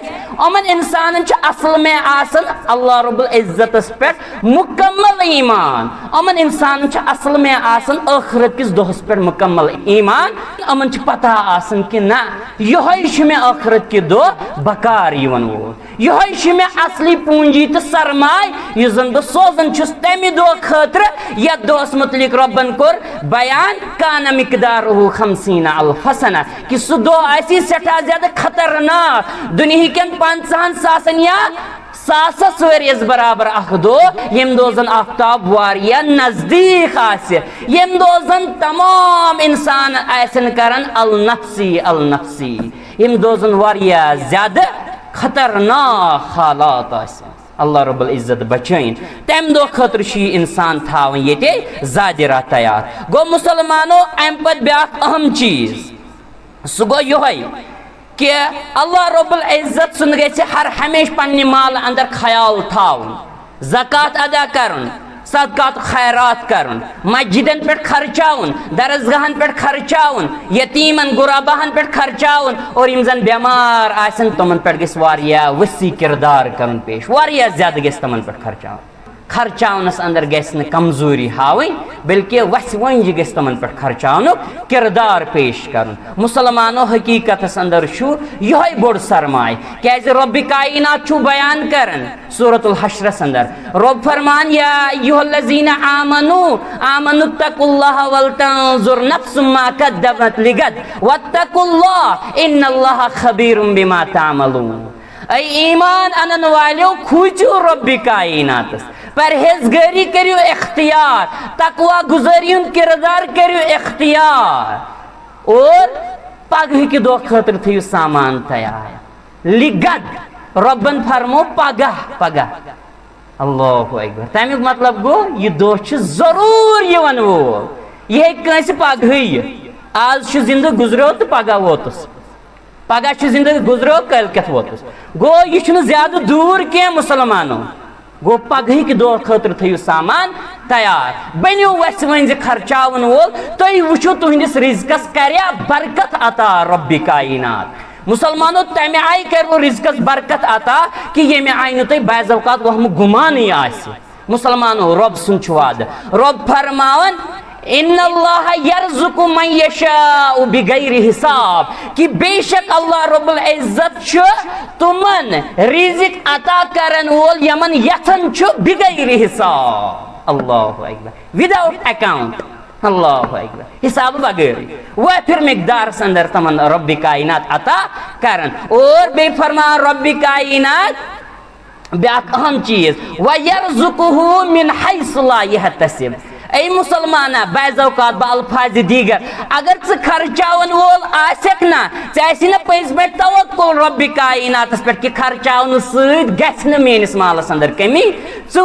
अमन इंसान असल में आसन अल्लाह रब्बुल इज़्ज़तस पे मुकम्मल ईमान अमन इंसान असल में आसन आखिरत किस दोहस पे मुकम्मल ईमान अमन पता आसन कि ना यह में आखिरत के दो बकार यवन वो यह में असली पूंजी तो सरमाय यह जन बह सोजन तमि दो खतर यथ दोस मुतलिक रब्बन कोर बयान काना मिकदारुहु 50 अल्फ सना कि सह दो आसी सठा ज्यादा खतरनाक दुनिया कन 50,000 या 100 वरियस बराबर अख दो यम दो जन आफ्ताब वारिया नजदीक आसे यम दो जन तमाम इंसान आसन करन अल नफ्सी यम दो जन वारिया ज्यादा खतरनाक हालात आसे अल्लाह रब्बुल इज़्ज़त बचाइन तम दो खतर इंसान थावन ये जादिरा तैयार। गो मुसलमानो अम पे ब्याक अहम चीज सह गो यह कि अल्लाह रब्बुल इज़्ज़त सुन गए हर हमेश पन्ने माल अंदर ख्याल थावन ज़कात अदा करन सदकात खैरात करन, मस्जिदन पे खर्चाउन, दरसगाहन पे खर्चाउन, यतीमन गुराबाहन पे खर्चाउन, और यम जन बेमार आसन तमन पे गस वारिया वसी किरदार करन पेश, वारिया ज्यादा गस तमन पे खर्चाउन। खर्चाउनस अंदर गस न कमजोरी हावin, बल्कि वस वंज गस तमन पे खर्चाउन किरदार पेश करन। मुसलमानो हकीकतस अंदर छु यही बोड़ सरमाय, कैसे रब्बि कायनात छु बयान करन सूरतुल हश्र अंदर। रब फरमान या अय्युहल्लज़ीना आमनु तकुल्लाह वल तंजुर नफ्सुम मा कद्दमत लिगद वत्तकुल्लाह इन्नल्लाह खबीरुम बिमा तामलून। ऐ ईमान अनन वालो खूजो रब्बि कायनातस, परहेजगारी करियो इख्तियार, तकवा गुजारियुन किरदार करियो इख्तियार, और पगह के दो खतर थी सामान तैयार। लिगद रब्बन फरमो पगह पगह, अल्लाहु अकबर। तमिक मतलब गो यह दो जरूर यवन वो, यह कंस पगह आज जिंदगी गुजरो तो पगह वोतुस, पगह जिंदगी गुजरो कल कत वोतुस। गो यह ज्यादा दूर क्या मुसलमानों, गो पगह के दो खतर थो सामान तैयार। बनो वस वन खर्चावन वोल, तुम वो तुहस रिज्कस कर्या बरकत अता रब्बि कायनात। मुसलमानों तमे आय कर रिज्कस बरकत अता कि ये आय न तुम बाज़ औक़ात वहम गुमान आसि। मुसलमानों रब सुन वाद, रब फरमावन इन्नल्लाह यर्ज़ुक़ु मन यशाउ बिगैरि हिसाब, कि बेशक अल्लाह रब्बुल इज्जत छु तुमन रिज़्क़ अता करन वोल यमन यथन छु बिगैरि हिसाब। अल्लाहु अकबर, विदाउट अकाउंट, अल्लाहु अकबर, हिसाब बगैर वह फिर मिकदार अंदर तमन रब्बि कायनात अता करन। और बे फरमा रब्बि कायनात ब्याक अहम चीज व यर्ज़ुक़ुहु मिन हैसु ला यहतसिब। ऐ मुसलमाना बाज़ औक़ात बअल्फाज़ दीगर अगर च खर्चावन वोल आसक ना चाहे ना पज पे तवक्कुल रब्बि कायनातस पे कि खर्चावन सद गछ न मेनिस मालस अंदर कमी, च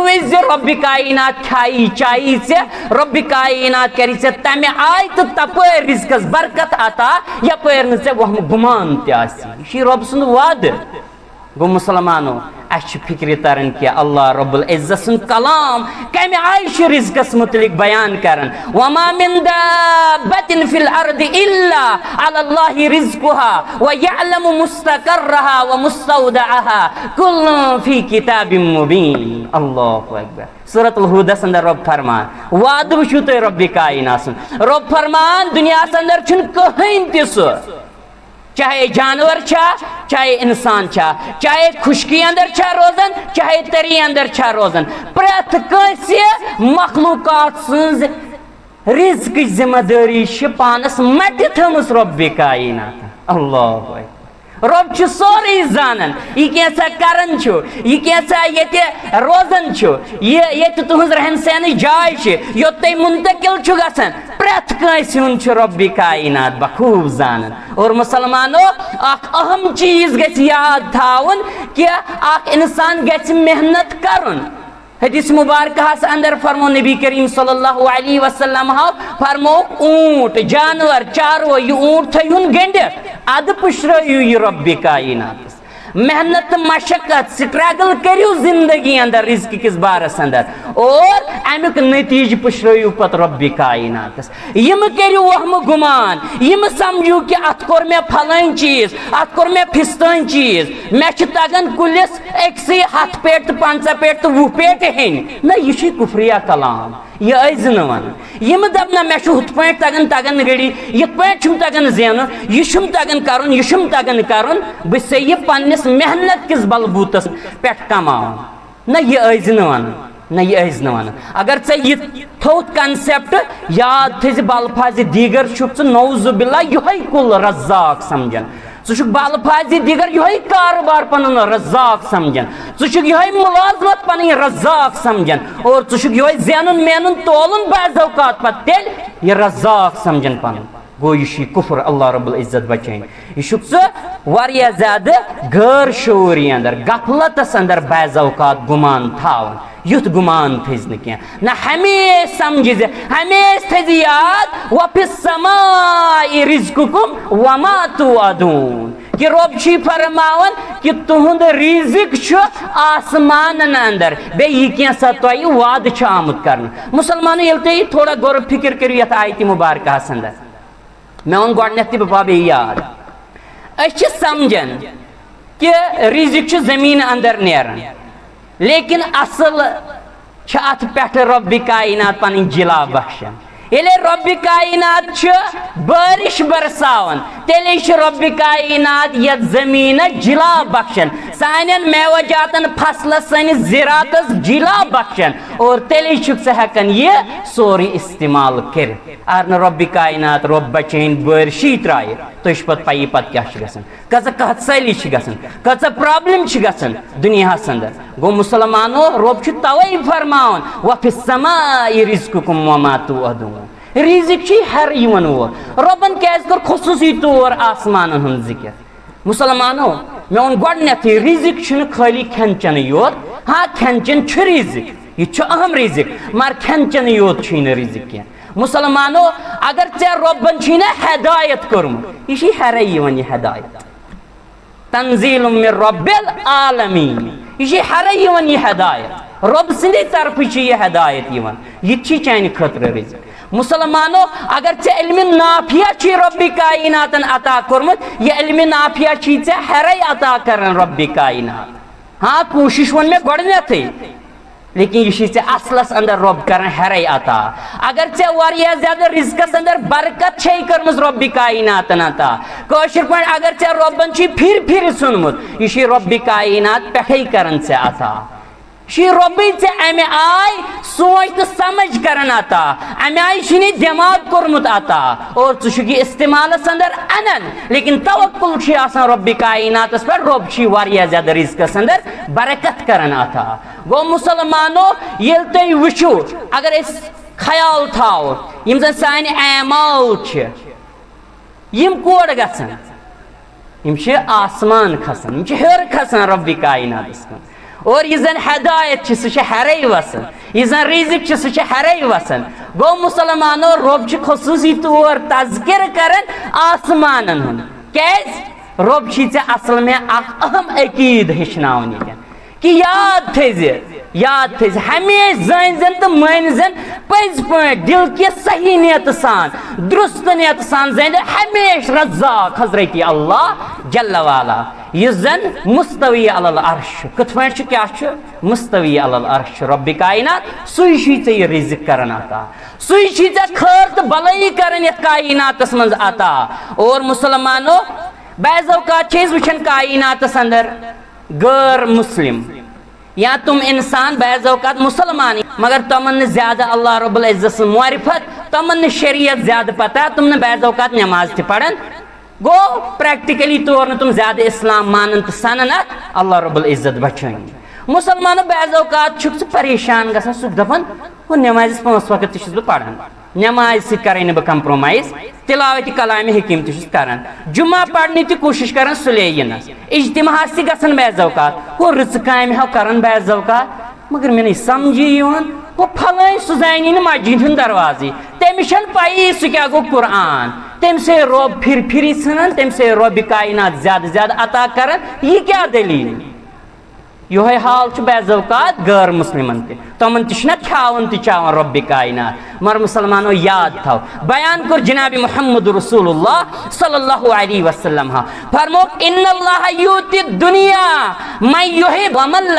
रब्बि कायनात खाई चाई से रब्बि कायनात करी से तमे आय तो तपर रिज़्क़स बरकत अता यपर न से वह गुमान त्यासी रब सुन वाद। गो मुसलमानों अश फिक्र तरन कि अल्लाह रब्बुल इज्जत सुन कलाम कमे आयश रिज़्क़स मुतलिक बयान करन। वमा मिन दाब्बतिन फिल अर्दि इल्ला अलल्लाहि रिज़्क़ुहा व यअलमु मुस्तक़र्रहा व मुस्तौदअहा कुल्लुन फी किताबिम मुबीन। अल्लाहु अकबर। सूरतुल हूद अंदर रब फरमान वाद वुचु तो रब्बि कायनात सुन, रब फरमान दुनिया अंदर छुन कहीं तिसु, चाहे जानवर छा चाहे इंसान छा, चाहे खुशकी अंदर छा रोजन चाहे तरी अंदर छा रोजन, प्रत कंसे मखलूकात सज रिज़्क़ जिम्मेदारी पानस मट थमस रब्बि कायनात। अल्लाहु अकबर। रब सोरे जानन यह कैसा करन छो, यह कैसा ये रोजन छो, ये तुहज रहन सहन जाय यो तय मुंतकिल छु गसन, प्रत कंस हुन छु रब्बि कायनात बखूब जानन। और मुसलमानों अख अहम चीज गछ याद थावन कि अख इंसान गछ मेहनत करन। हदीस मुबारक अंदर फरमो नबी करीम सल्लल्लाहु अलैहि वसल्लम फरमो ऊंट जानवर चारो यह ऊंट थयुन गंड अद पुश्रयु यह रब्बि कायनात। मेहनत मशक्कत स्ट्रगल करियो जिंदगी अंदर रिज़्क़ किस बारस अंदर, और अमुक नतीज पुश्रयु पत रब्बि कायनात। यम करियो वहम गुमान, यम समझू कि अत कोर मे फलान चीज, अत कोर मे फिस्तान चीज, मे तगन कुलिस एकसी 7 पेट 5 पेट तो 20 पेट हेन न, यह कुफ्रिया कलाम यह वन। यम दप ना मे हुत पे तगन तगन गड़ी ये पे तगन जेन यह तगन कर यह तगन कर बह से पन्निस मेहनत किस बलबूतस पे कमान न, यह वन न यह वन। अगर ये थोत कंसेप्ट याद थे बल्फाज दीगर छुक नौजुबिल्ला यह कुल रज़्ज़ाक समझन, ज़ुक बल्फाज दीगर यह कारोबार पन रज़्ज़ाक समझन, ज़ुक यह मुलाजमत पन रज़्ज़ाक समझन, और ज़ुक यह जेनुन मेनुन तोलन बाज़ औक़ात पत तेल यह रज़्ज़ाक समझन पन। गो यह कुफ्र अल्लाह रब्बुल इज्जत बचाइन। यह वारिया ज्यादा गैर शूरी अंदर गफलतस अंदर बाज़ औक़ात गुमान थावन, युथ गुमान थज न हमेश समझ हमेश थज याद वफिस समाई रिज़्क़ुकुम वमा तुअदून कि रब छी फरमावन कि तुहुंद रिजिक छु आसमानन अंदर बे यह कैसा तोय वाद छु आमुत करन। मुसलमान ये थोड़ा गौर फिक्र करू यथ आयत मुबारक अंदर मे वन गोडनेथ बा बे याद अस समझन कि रिजिक छु जमीन अंदर नेरन लेकिन असल अत पे रब्बि कायनात पन जिला बख्शन ये रब्बि कायनात बारिश बरसावन तेले रब्बि कायनात ये जमीन जिला बख्शन सान मेवजातन फसल सन ज़रात जिला बख्शन और तेले हेकन यह सोरी इस्तेमाल कर अगर न रब्बि कायनात रब बचन बारिशी त्राय तुझ पत पी पत क्या कस कहली कस प्रॉब्लम दुनिया अंदर गो मुसलमानो रब तवे फरमान वफिस समाई रिज़्कुकुम वमा तुअदून रिजिक हर वो रबन क्या कर खसूसी तौर आसमान हूं जिक्र। मुसलमानो मे वो गोडनेथ रिजिक खाली खेन चेन योत हाँ खेन चेन रिजिक यह अहम रिजिक मगर खेन चेन योत रिजिक क्या। मुसलमानो अगर ऐ रबन हदायत कर्मुत यह हर यह हदायत तंजील मिन रब्बिल आलमीन यह हर यह हदायत रब सदे तरफ यह हदायत यह चान खतर रिजिक। मुसलमानो अगर ऐ इल्म नाफिया रब्बि कायनातन अता कर्मुत यह इल्म नाफिया हर अता कर रब्बि कायनात हाँ कोशिश वन मे गोडनेथ लेकिन यह असलस अंदर रब कर हर अता। अगर ऐ ज्यादा रिज़्कस अंदर बरकत कर्म रब्बि कायनातन अता कशर पे अगर ऐ रबन फिर सुनमुत यह रब्बि कायनात पे कर अता रब्बी अमे आय सोच तो समझ कर अता अमे आय दिमाग कोर्मुत अता और षुक इस्तेमाल अंदर अनन लेकिन तवक्कुल रब्बि कायनात पे रब ज्यादा रिज़्कस अंदर बरकत कर अता। गो मुसलमानो ये तुम वुचो अगर ख्याल थाओ यम जन सान ऐमाल कोड गसन यम आसमान खसन हेर खसन रब्बि कायनात और यह जन हदायत सह हर वसन यह जन रिजिक सह हर वसन। गो मुसलमानो रब खसूसी तौर तज़किर कर आसमान हूं क्या रब असल में अहम अकीद हेचनावन कि याद थे हमेश जन तो मान जन पज पे दिल के सही नियत सान दुरुस्त नियत सान जन हमेश रज़्ज़ाक़ हज़रत अल्लाह जल्ल वाला यह जन मुस्तवी अलल अर्श कथ पे क्या मुस्तवी अलल अर्श रब्बि कायनात सह रिज़िक कर अता सह खैर तो भलाई कर कायनातस मज अता। और मुसलमानो बाज़ औक़ात वुचन कायनातस अंदर गैर मुस्लिम या तुम इंसान बाज़ औक़ात मुसलमान मगर तमन ज्यादा अल्लाह रब्बुल इज़्ज़त मारिफत तमन शरीयत ज्यादा पता तुमने बाज़ औक़ात नमाज पढ़न गो प्रैक्टिकली तौर न तुम ज्यादा इस्लाम मानन तो सनन अल्लाह रब्बुल इज़्ज़त बचान। मुसलमानों बाज़ औक़ात परेशान गसान सह दपान वो नमाज 5 वक्त बह पढ़ान नमाज सह कर बह कंप्रोमाइज तिलावत कलाम हकीम करान जुमा पढ़ने की कोशिश करान सुले इज्तिमा गसन बाज़ औक़ात वो रच काम करान बाज़ औक़ात मगर मे नहीं समझी वो फलान सह जानी मस्जिद हूं दरवाजे तमिस पी सह क्या गो कुरान तम से रब फिर सन तम से रब्बि कायनात ज्यादा अता कर यह क्या दलील यह हाल बाज़ औक़ात गैर मुस्लिमन तमन खावन चावन रब्बि कायनात मगर मुसलमानो याद था बयान कर जनाब मुहम्मद रसूलुल्लाह सल्लल्लाहु अलैहि वसल्लम फरमो इन्नल्लाह युति दुनिया मैं युहिब वमन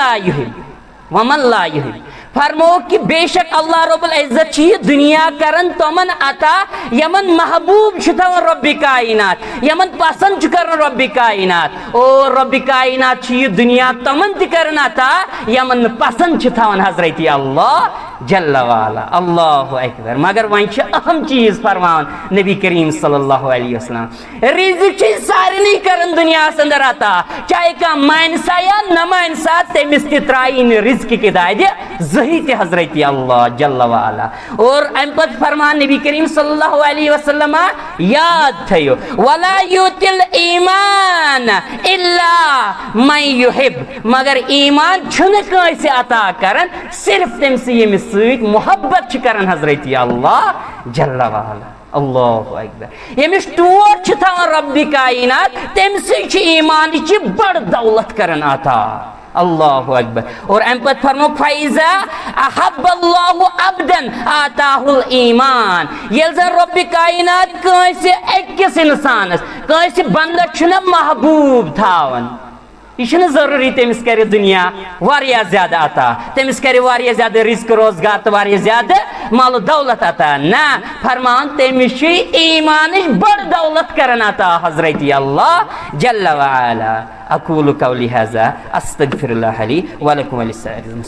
ला युहिब फरमो कि बेशक अल्लाह रब्बुल इज़्ज़त दुनिया करन तमन अता यमन महबूब रब्बि कायनात यमन पसंद कर रब्बि कायनात और रब्बि कायनात दुनिया तमन करन अता यमन पसंद हज़रत अल्लाह जल्ल वाला अल्लाहु अकबर। मगर वह अहम चीज फरमान नबी करीम सल्लल्लाहु अलैहि वसल्लम रिज़िक सारे करन दुनिया अंदर अता चाहे कह मानसा या न मानसा तमिस त्राइन रिज़्क की दादे जही ते हज़रत अल्लाह जल्ल वाला। और अम पत फरमान नबी करीम सल्लल्लाहु अलैहि वसल्लम याद थयो वला युतिल ईमान इल्ला मन युहिब मगर ईमान छुन कैसे अता करन सिर्फ तम से यमिस मोहब्बत कर हज़रत अल्लाह जल्ल वाला अल्लाहु अकबर। यमिस टोर छ थावन रब्बि कायनात तमसे छ ईमान ची बड़ दौलत करन अता। अल्लाहु अकबर। और अम पत फरमो फैजा अहब्बल्लाहु अब्दन आताहुल ईमान। येल जन रब्बि कायनात कंसे अकिस इंसानस कंसे बंदा छुना महबूब थावन, यह जरूरी तमिस कर दुनिया वारिया ज्यादा अता, तमिस कर वारिया ज्यादा रिस्क रोजगार तो वारिया ज्यादा माल दौलत अता ना, फरमान तमिस ईमान बड़ दौलत करन अता हजरत अल्लाह जल्ल व अला। अकूलु कौली हाज़ा अस्तगफिरुल्लाह ली व लकुम व लिस्साइरिल मुस्लिमीन।